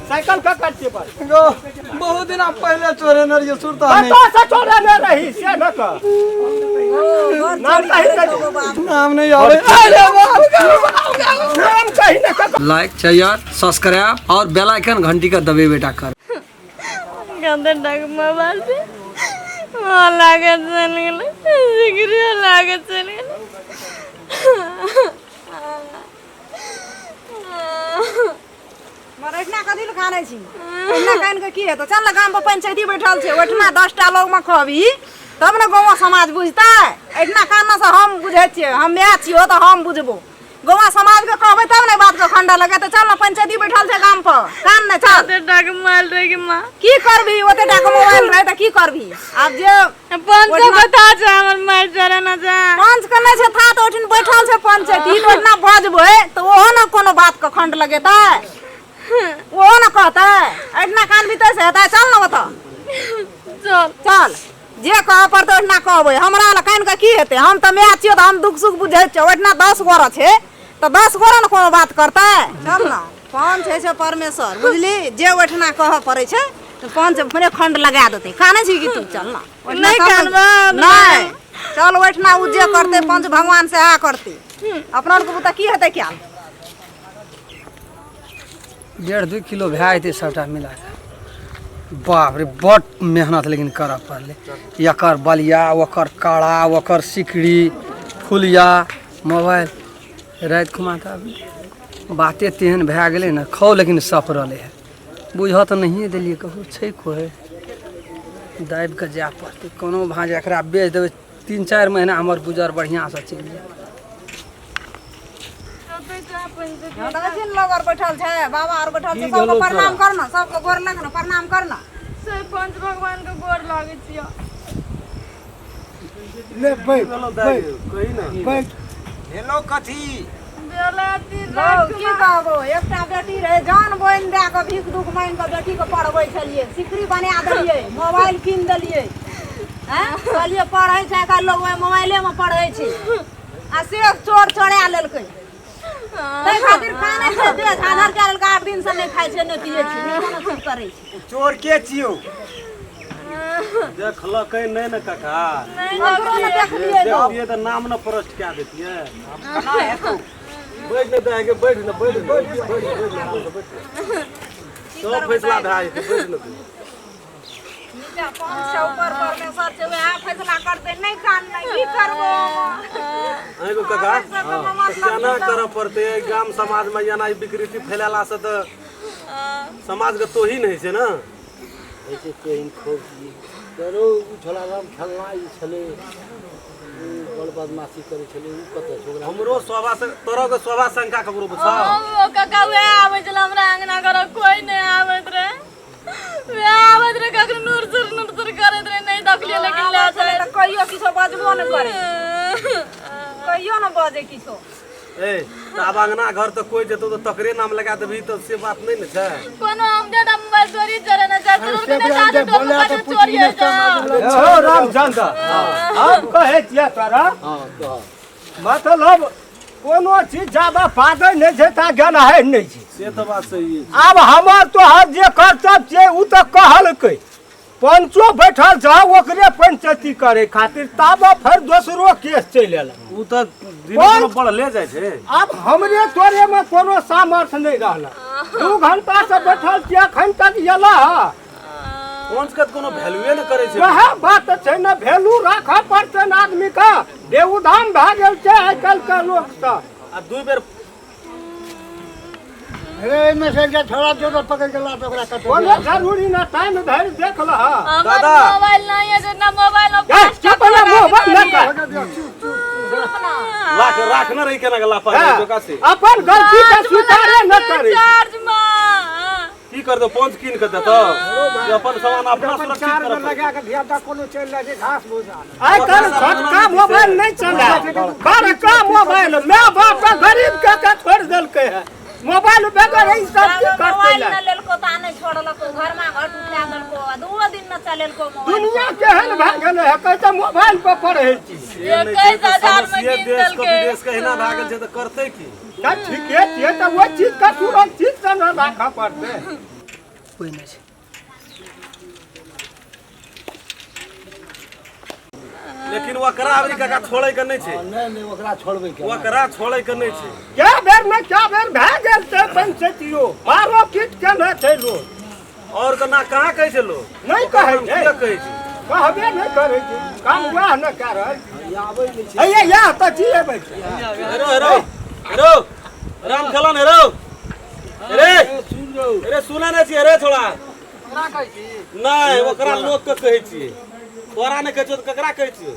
Cycle का काटते पर बहुत दिन पहले चोरे न रहिए सुरता नहीं तो से चोरे न रही से न का नाम कहीं नाम नहीं आवे अरे नाम कहीं न का लाइक शेयर सब्सक्राइब और बेल आइकन घंटी का दबे बेटा कर गंदे डग मोबाइल पे लागत चल गेलै सिगरेट लागत चल गेलै मरैठना कथी ल खाने छी एना कान के की हेतो चल गाम पर पंचायती बैठल छै ओठना 10टा लोग में खबी तब न गांव समाज बुझतै एतना कान से हम बुझै छियै हम मैं छियो त हम बुझबो गांव समाज के कहबै तब ने बात के खंडा लगे त चल न पंचायती बैठल छै गाम पर कान न चल ओते डग मोबाइल रे के मां की करबी ओते टाका मोबाइल रहे त की करबी अब जे 500 बता छै हमर माय चरा न जा पंच कने छै था त ओठन बैठल छै पंचायती ओठना बजबै त ओहो न कोनो बात के खंड लगेतै वो न कहता एतना कान भीतर से हेता चल न बता चल चल जे कह पड़तो एतना कहबै हमरा ल कान के की हेते हम त मैं छियो त हम दुख सुख बुझै छियो एतना 10 गोरा छै त 10 गोरा न कोनो बात करतै चल न पांच छै परमेश्वर बुझली जे ओठना कह पड़ै छै त पांच मने खंड लगा देतै काने छी कि तू चल न नहीं कानबा नहीं चल ओठना उ जे करते पंच भगवान से आ करते अपना को बता की हेते क्या 1.5-2 किलो भए सबटा मिला बाप रे बड़ मेहनत लेकिन करऽ पड़ले एकर बलिया ओकर काड़ा ओकर सिकड़ी फुलिया मोबाइल रात खुमा का बाते तेहन भए गेलै न खाओ लेकिन सफ रहले है बुझऽ त नहिए देलिए कहू छै कोइ दाबि के जाय पड़तै कोनो भांज एकरा बेच देबै 3-4 महीना हमर गुजर बढ़िया से चलि जाए दक्षिण लोग और बैठल छै बाबा और बैठल छै सबको प्रणाम करना सबको गोर लगना प्रणाम करना से पंच भगवान के गोर लागै छियो ले बैठ कहीं ना बैठ हेलो कथी बेलाती की कहबो एकटा बेटी रहे जान बोइन दे के भीख दुख मांग के बेटी के पढ़बै छलिए सिकरी बना देलिए मोबाइल कीन देलिए हैं कहलिए पढ़ै छै का लोग मोबाइले में पढ़ै छै आ से चोर चोरा लेलकै तै खातिर खाने छै दे आधार कार्ड 8 दिन से नहीं खाइ छै न पिए छै नहीं कोनो चीज करै छै चोर के छियो देखलकै नहीं न काका नहीं देखलिए देखलिए त नाम न प्रश्न क्या देतिए कना है तू बैठ न दे बैठ न बैठ तो फैसला भाई बैठ न नीचा 500 ऊपर परमेश्वर से वह फैसला करते नहीं कान नहीं की करबो आइगो काका क्या करऽ पड़ते गाम समाज में याना विकृति फैलाला से त समाज के तो ही नहीं छै न ऐसे कोइन खोज करो उठला राम खेलना ई छले बड़ बदमाशी करे छले उ कत छोरा हमरो स्वभाव से तोरा के स्वभाव शंका ककरो बुझा ओ काका वे आबै छल हमरा अंगना घर कोई नहीं आबैत रे वे आबैत रे ककरो नूर करैत रे नहीं देखलिए लेकिन ले चले त कहियो किछो बजबो न करे कहियो न बजे किछो ए अब अंगना घर तो कोई जतो तो तकरे नाम लगा देबी तो से बात नहीं न छै कोनो हम जे मोबाइल चोरी चले न जा जरूर के साथ चोरी है ओ रामचंद्र अब कहे छिया तोरा हां कह मतलब कोनो चीज ज्यादा फायदा नहीं छै ता ज्ञान है नहीं छै से तो बात सही है अब हमर तो हर जे कर्तव्य छै उ त कहलकै पंचो बैठल छ ओकरे पंचायती करे खातिर तब फिर दूसरो केस चलि एला उ त दिन पर ले जाय छै अब हमरे तोरे में कोनो सामर्थ्य नहीं रहला 2 घंटा से बैठल छियै अखन तक एला पंच के कोनो वैल्यूए न करे छै वह बात छै न वैल्यू राखा पड़तै न आदमी का देवधाम भ गेल छै आइ काल के लोक सब आ 2 बेर अरे में से के छोड़ा जोर पकड़ के ला तो ओकरा कतो बोले जरूरी ना टाइम धर देख ल दादा मोबाइल नहीं है जितना मोबाइल में चपला मोबाइल न राख न रही केना गला पर जोका से अपन गलती के स्वीकारे न करे चार्ज मां की कर दो पंच कीन के देतो अपन सामान अपना सुरक्षित कर लगा के धियाता कोनो चल जाय छै घास भूसा आइ काल छोटका मोबाइल नहीं चले बड़का मोबाइल मैं बाप गरीब के छोड़ देलकै है मोबाइल बगैर ई सब की करते मोबाइल न लेलको ता नहीं छोड़लको घर में घट उठा देलको 2 दिन न चलेलको मोबाइल दुनिया केहन भ गेलै है कहै मोबाइल पर पढ़ै छी 21,000 में कीन देलकै विदेश कहिना भ गेल छै त करतै की ठीके छै त वो चीज का सुरक्षित से न राखा पड़तै कोई नहीं छै। लेकिन ओकरा अबरी काका छोड़ै के नहीं छै। नहीं ओकरा छोड़बै के ओकरा छोड़ै के नहीं छै। क्या बेर में क्या बेर भए गेल छै पंचायतियो मारो पीट के न छै लोग और कना कहाँ कहै छै लोग नहीं कहै छै क्या कहै छै कहबे नहीं करै छै काम वह न कर रहल आबै नै छै अये या त जिएबै हेरो हेरो हेरो राम खेलन हेरो अरे अरे सुना नहीं छी अरे छोड़ा नहीं ओकरा लोग के कहै छी तोरा ने कहै छ त ककरा कहै छी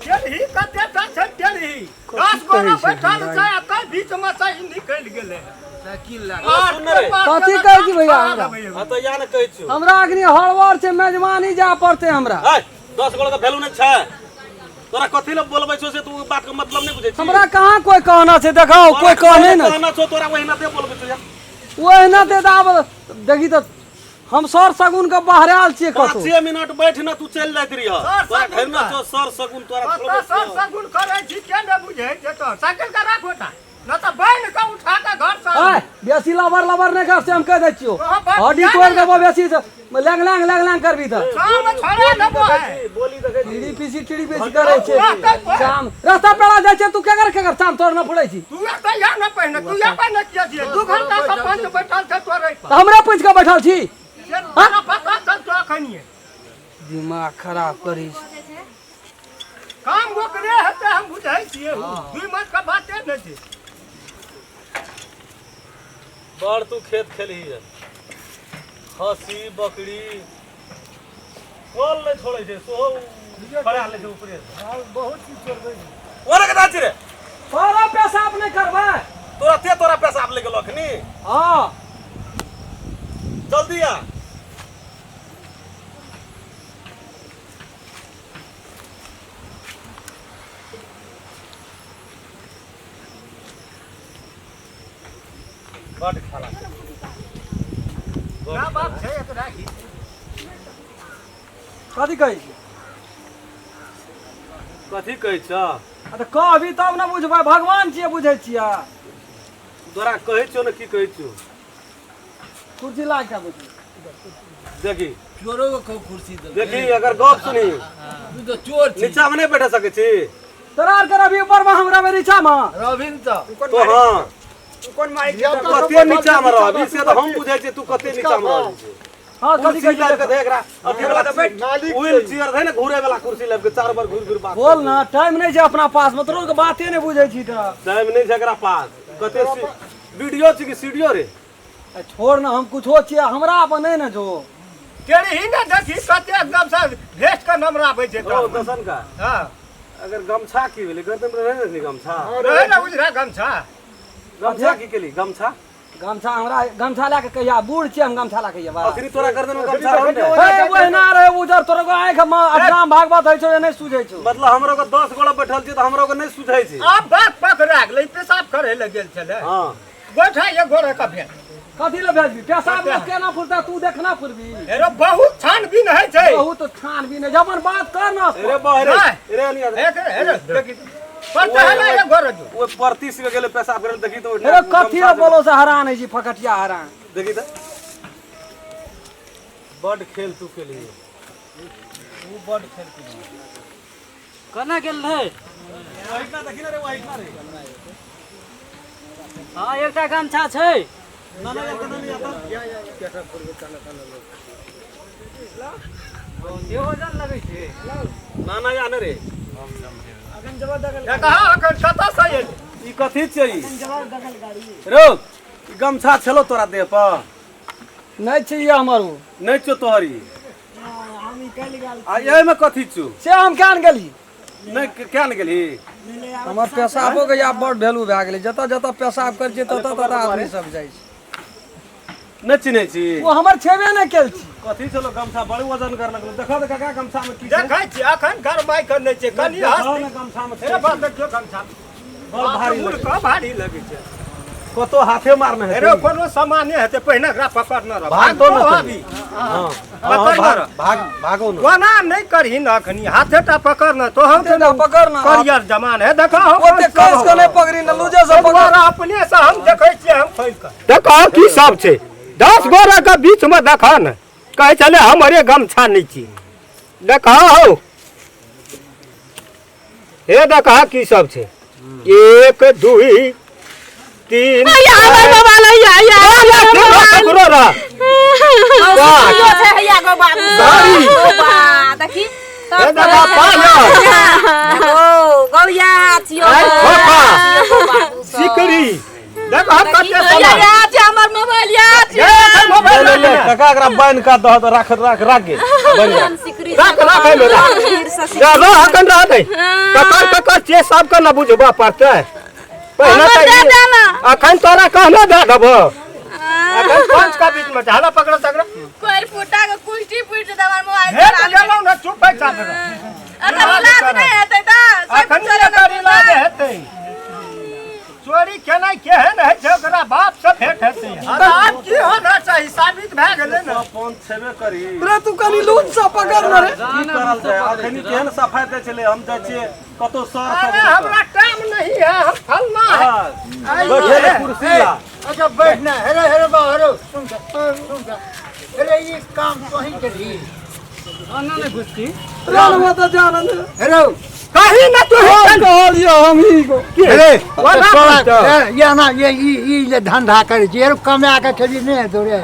तेरी कते टा छै तेरी 10 गो बैठल छै आ कई बीच में से निकल गेलै साइकिल लगा सुन रे कथी कहै छी भैया हमरा? हां त या ने कहै छी हमरा अखनी हड़बड़ छै, मेजबानी जा पड़ते हमरा। ए 10 गोल का वैल्यू नहीं छै तोरा कथि ल बोलबै छौ से तू बात के मतलब नहीं बुझै छी हमरा कहाँ कोई कहना छै, देखाओ कोई कहने न कहना छौ तोरा वही ना दे बोलबै छौ यार ओहिना दे दाब देखी त हम सर सगुन के बहराल छियै कतौ। 5 मिनट बैठ ना तू चल जाइत रही सर तोरा सगुन घर में का। छौ सर सगुन तोरा तो सर सगुन करे छी के न बुझै छै तो साइकिल का राखो ता न त बैन के उठा के घर से ए बेसी लबर लबर नहीं कर से हम कह दै छियो। हाँ, बात हड्डी ध्यान तोड़ में- देबो बेसी से लैंग करबी त शाम छोड़ा देबो है बोली देखे टीडी पीसी करे छै शाम रास्ता पेड़ा जाइ छै तू केकर शाम तोड़ न पड़ै छी। तू त या न पहिने तू या पहिने किया दिए 2 घंटा से पंच बैठल छै तोरे त हमरा पूछ के बैठल छी। हां पता चल तो अखनिए दिमाग खराब करी छै। काम ओकरे हेते हम बुझै छियै 2 मत का बाते नै छै बड़ तू खेत खेली है खसी बकरी कोल नहीं छोड़े छै सो खड़ा ले छै ऊपरे बहुत चीज छोड़बै ओरे के दाची रे तोरा पेशाब नहीं करबै। तोरा पेशाब ले गेल अखनी हां जल्दी आ बड़ खाला ना बात छै एकरा की कथी कहै छी? कथी कहै छ आ त कहबी तब न बुझबै, भगवान छियै बुझै छियै। तोरा कहै छौ ने की कहै छौ कुर्सी ला के बुझी देखी चोरो को कुर्सी दे देखी अगर गप सुनी तू तो चोर नीचा में नहीं बैठ सके छी तोरा आर कर अभी ऊपर में हमरा में नीचा में रविन तो हाँ कोन माइक कते नीचा में रह अभी से तो हम बुझै छी तू कते नीचा में रह छी हां कथी कुर्सी कहै लाइब के देख रहा अथी वाला तो बैठ व्हील चेयर है ना घूरे वाला कुर्सी लाइब के 4 बार घूर घूर बात बोल ना, टाइम नहीं छै अपना पास में, तोरो के बाते नहीं बुझै छी त। टाइम नहीं छै एकरा पास कते वीडियो छी कि सीडियो रे ए, छोड़ ना, हम कुछो छियै हमरा अपन नहीं न जो। तेरे ही ना देखी कते एकदम से भेस्ट का नंबर आबै छै ओ दसन का हां अगर गमछा की भेलै गर्दन में रहे नहीं गमछा रहे ना उजरा गमछा गमछा की केली गमछा गमछा हमरा गमछा ला के कहिया बूढ़ छियै हम गमछा ला के कहिया बा। अखनी तोरा गर्दन में गमछा रहो ने हे ओहिना रहे उधर तोरा को आंख में अड्डाम भागवत होइ छौ नहीं सुझै छौ। मतलब हमरो के 10 गोड़ा बैठल छी त हमरो के नहीं सुझाई छी आप बात पकड़ा गेलै पेशाब करे ल गेल छले हां बैठा ये गोरे का भेल कथी ले भेजबी? पेशाब में केना फुरता तू देखना फुरबी। अरे बहुत छानबीन है छै बहुत छानबीन है, जब बात कर ना अरे बहरे नहीं। अरे नहीं एक अरे देखी पता है ना ये गोरे जो वो परतीस के गेले पेशाब करे देखी तो अरे कथी ले बोलो से हैरान है जी, फकटिया हैरान। देखी तो बड़ खेल तू के लिए वो बड़ खेल के लिए कना गेल है? वाइट ना देखी ना रे वाइट ना रे हां एकटा गमछा छै ना ना यार नहीं आता देहो जन लगै छै। ना ना यार रे ये कहा अखन कता से ये ई कथी छै ई रुक ई गमछा छलो तोरा देह पर नहीं छै ये हमर उ। नहीं छो तोहरी आ एहि में कथी छो से हम कान गेली नहीं क्या न गेली हमर पेशाबो के या बड़ वैल्यू भए गेलै, जतऽ जतऽ पेशाब कर छै ततऽ ततऽ आदमी सब जाइ छै। नहीं चिन्है छी वो हमर छेबे नहीं केल छी। कथी छलो गमछा बड़ी वजन कर लगलो देखो तो काका गमछा में की छै देखै छी अखन गरमाई करने छै कनी देखो हंस ना गमछा में अरे बात देखियो गमछा बड़ भारी मुड़ लगे का भारी लगे छै कतो हाथे मारने है अरे कोनो सामान्य हेते पहिने एकरा पकड़ना रह भाग दो ना अभी हां पकड़ ना भाग भागो ना कोना नहीं करही ना अखनी हाथे टा पकड़ना तो हम ना पकड़ ना करियर जमान है देखा हो ओते कस के नहीं पकड़ी न लूजे से पकड़। अपने से हम देखै छियै हम फैल कर देखो की सब छै 10 गोरा के बीच में देखा न कहे चले हमारे गमछा नहीं छी देखा हो हे देखा की सब छे 1 2 3 ककरो रहा हैया गो बाबू सारी। देखी हे देखा पान ओ गौया छियो आइ खोपा। बाबू सिकरी देखा कते या समय या छै हमर मोबाइल या छै ये मोबाइल ले ले ले टका एकरा बांध का दह त राख गे बन जा सिकरी राख है मेरा जानो हकन रह दे ककर चे सब का न बुझबा पड़ते पहले हमर दे तो देना अखन तोरा कहना दे देबो अखन पांच का बीच में झाला पकड़ तकड़ कोई फुटा के कुष्टी फुट दे हमर मोबाइल हे तो गेलौ न चुप बैठ जा अगर इलाज नहीं हेतै त अखन कर इलाज हेतै चोरी केना केहन है छै ओकरा बाप से भेंट हेतै अरे आप की होना चाहिए साबित भ गेलै न फोन छेबे करी रे तू कनी लून सा पकड़ न रे की करल जाय अखनी केहन सफाई दे चले हम जाय छियै कतो सर अरे हमरा टाइम नहीं है हम फलना है बैठे कुर्सी ला अच्छा बैठना हेरे हेरे बा हेरे सुन हेरे ये काम तो ही करी रान माता जान हेरे कहीं न तू कहलियो हम ही को हेरे वाला ये ना ये धंधा करे जे कमा के खेली नहीं तोरे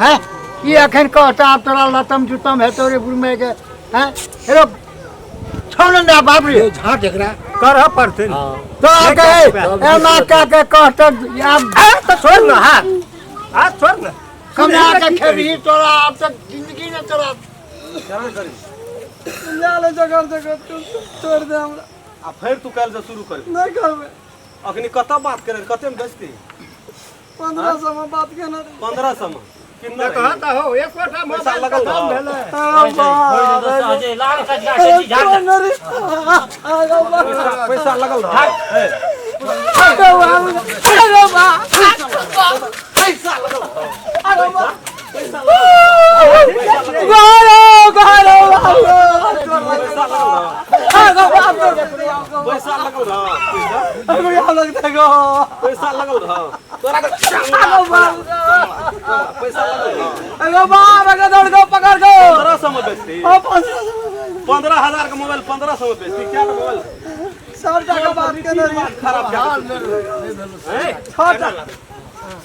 हैं ये अखन कहता आप तोरा लतम जुतम है तोरे बुढ़ में के हैं हेरे छोड़ ना बाप रे झाट एकरा करह पड़ते तो कहे ए ना का के कहता अब तो छोड़ न हाथ छोड़ न कमा के खेली तोरा अब तक जिंदगी न चला जाले जगह तू छोड़ दे हमरा आ फिर तू काल से शुरू कर नहीं करबे अखनी कता बात करे कते में बेचती 1500 में बात केना रे 1500 में कितना कहता हो एक कोठा पैसा मोबाइल लगल दाम रहा। भेले पैसा लगल रहा पैसा लगल रहा पैसा लगल रहा तोरा के पैसा लगल रहा पकड़ गो 1500 में बेचती 15,000 का मोबाइल 1500 में बेचती क्या मोबाइल 100 टका बात केना रे खराब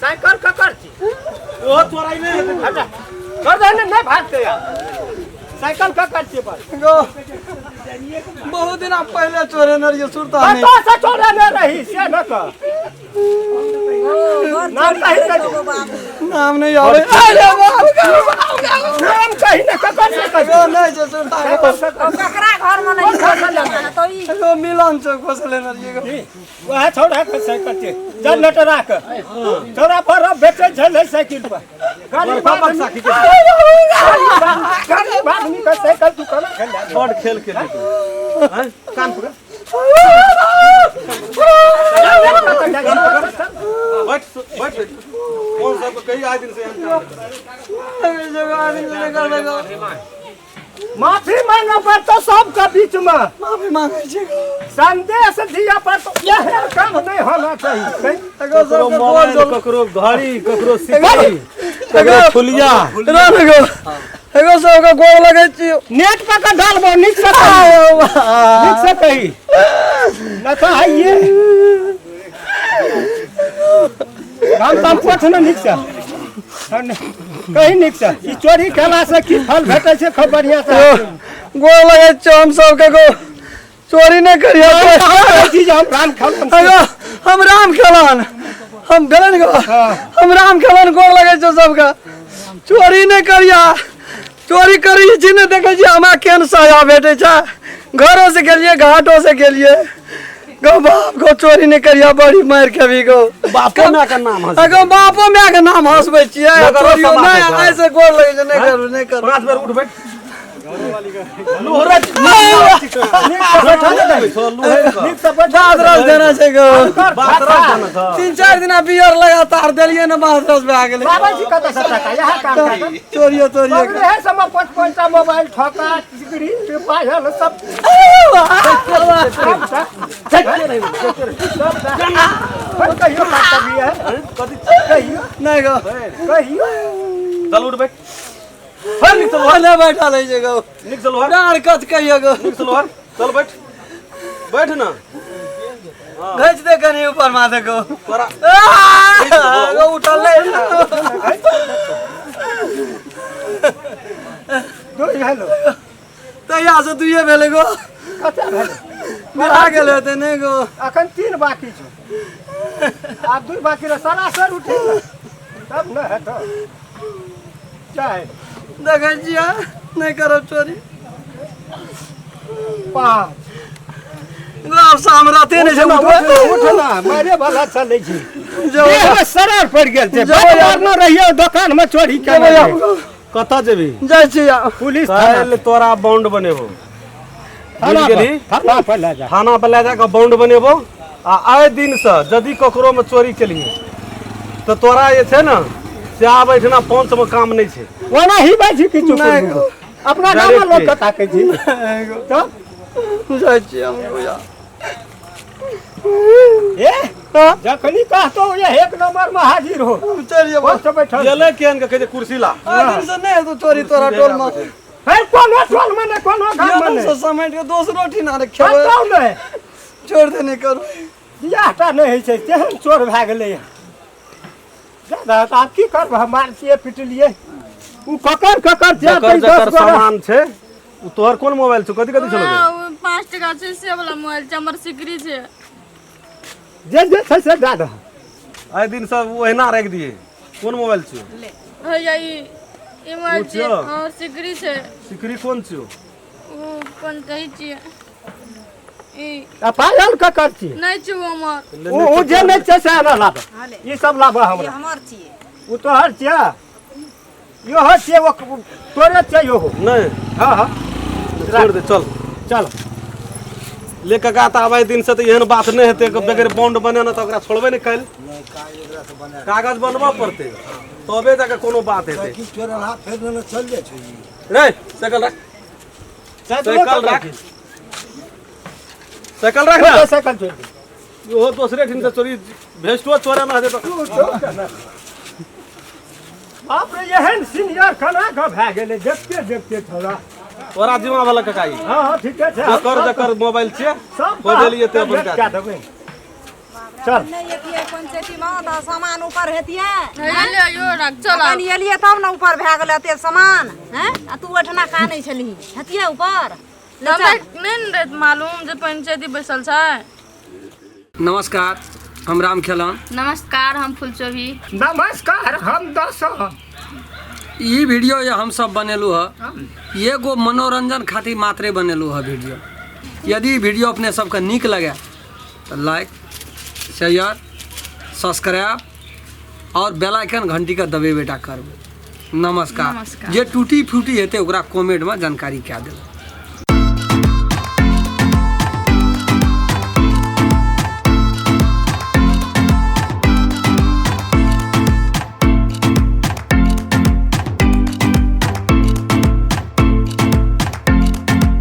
साइकिल का करती वो तोरा ही नहीं हटा कर दे नहीं भागते यार साइकिल का करती पर गो बहुत दिन पहले चोरे न ये सुरता नहीं तो से छोड़े न रही से न कर नाम कहीं नहीं नाम नहीं आवे अरे नाम कहीं न कर से गो नहीं जे सुरता ककरा घर में नहीं खा तो ई गो मिलन चौक फसले न ये गो वह छोड़ा के साइकिल के जनरेटर राख छोरा पर बेचे झले साइकिल पर गाड़ी पापा साखी के गाड़ी आदमी का साइकिल तू कना खेल बड़ खेल के दे हैं कान पकड़ बैठ बैठ कौन सा कई आज दिन से हम जगह आदमी से कर देगा माफी मांगा पर तो सबका बीच में माफी मांगे छे संदेश दिया पर तो यह काम नहीं होना चाहिए अगो ककरो सब मोबाइल ककरो घड़ी ककरो सिक्की ककरो फुलिया रान गो एगो सब का गोड़ लगे छी नेट पर का डालबो निक से कही न तो है ये हम तम कुछ न निक से कहीं निक से ई चोरी केला से की फल भेटै छै खूब बढ़िया से गोड़ लगे छी हम सब के गो चोरी नहीं करियो चीज हम राम खान अगो हम राम खेलन हम गलन गो हम राम खेलन गोड़ लगे छी सबका चोरी नहीं करिया चोरी करी छी ने देखे छी हमरा केन साया भेटे छ घरों से गेलिए घाटों से गेलिए गो बाप गो चोरी नहीं करिया बड़ी मार के भी गो बापो मां का नाम हंस अगो बापो मां के नाम हंसबै छियै नगरो चोरी समाज नहीं है। ऐसे गोड़ लगे छै नहीं करू नहीं करू 5 बार उठ बैठ लोहरा नीक से बैठा बादरस देना छै गो बातरा जाना था 3-4 दिन बियर लगातार देलिए ना बादरस भए गेलै बाबा जी कत से टका यहाँ काम करता चोरियो पगड़े है सब 5 मोबाइल ठोका सिकड़ी पायल सब कहियो बात कभी है कहियो नहीं गो कहियो चल उठ बैठ हर निक चल ओने बैठा लै छै गो निक चल हर डार कत कहियो गो निक चल हर चल बैठ बैठ ना घच दे कनी ऊपर माथे को तोरा गो उठल ले दो हेलो तैया से दुइए भेले गो कते भेल बिहा गेले ते नहीं गो अखन 3 बाकी छै आप 2 बाकी रे सरासर उठे तब न है तो चाहे देखै छियै नहीं करो चोरी 5 गाँव शाम राते नहीं छै उठना मारे वाला चलै छी जो देह सरार पड़ गेल छै न रहियो दुकान में चोरी केने कता जेबी जाइ छी पुलिस काल तोरा बॉन्ड बनेबो थाना गेली थाना पर ले जा थाना पर ले जाके बॉन्ड बनेबो आ आए दिन से यदि ककरो में चोरी केलिए तो तोरा ये छै ना से आ बैठना 5 में काम नहीं छै ओना ही बाजी किछु नहीं गो अपना गाम में लोग कथा के जी तो जाइ छी हम बुझा ए जखनी कहतो ये 1 नंबर में हाजिर हो चलिए बस बैठल गेले केन के कहे कुर्सी ला दिन से नहीं तो चोरी तोरा टोल में है कोनो टोल में ने कोनो गाम में से समेट के दोसरो ठिना रे खेबै खेबो ने छोड़ दे नहीं करू बियाहटा नहीं होइ छै तेहन चोर भए गेलै ज्यादा त आप की करब हम मारतिए पिटलिए उ ककर जकर सामान छै उ तोहर कोन मोबाइल छ कथि कथि चलबे 5 टका छै से वाला मोबाइल छै हमर सिकरी छै जे छै से दे दो आए दिन सब ओहिना राख दिए कोन मोबाइल छ भैया ई मोबाइल छै और सिकरी छै सिकरी कोन छ ओ कोन कहै छियै ई आ पायल ककर छी नहीं छै वो हमर उ जे नहीं छै से ना लाब ई सब लाब हमरा हमर छियै उ तो हर छिया यो हर छिया वो तोरे छै यो नहीं हां हां छोड़ दे चल चल ले कका त आबे दिन से त एहन बात नहीं हेते बगैर बॉन्ड बने ना त ओकरा छोड़बे नहीं कैल कागज बनबा पड़ते तबे जाके कोनो बात हेते रे साइकिल रख साइकिल रख साइकिल रख ना साइकिल छोड़ दे ओहो दूसरे ठिन से चोरी भेस्टो चोरा ना हेते तो बाप रे एहन सीनियर खाना का भए गेलै देखते थोड़ा तोरा जीवा वाला ककाई हां ठीक है जकर मोबाइल छे सब हो देलिए ते अपन क्या देबै चल नहीं एतिए पंचायती में तो सामान ऊपर हेतिए ले यो रख चल अपन एलिए तब ना ऊपर भए गेल एते सामान हैं आ तू ओठना कानै छली हेतिए ऊपर हमरा नहीं रहत मालूम जे पंचायती बैसल छै नमस्कार हम राम खेलन नमस्कार हम फुलचोभी नमस्कार हम दस ई वीडियो ये हम सब बनेलू है ये गो मनोरंजन खातिर मात्रे बनेलू है वीडियो यदि वीडियो अपने सबके नीक लगे तो लाइक शेयर सब्सक्राइब और बेल आइकन घंटी का दबे बेटा करबे नमस्कार जे टूटी फूटी हेते ओकरा कमेंट में जानकारी क्या देबै।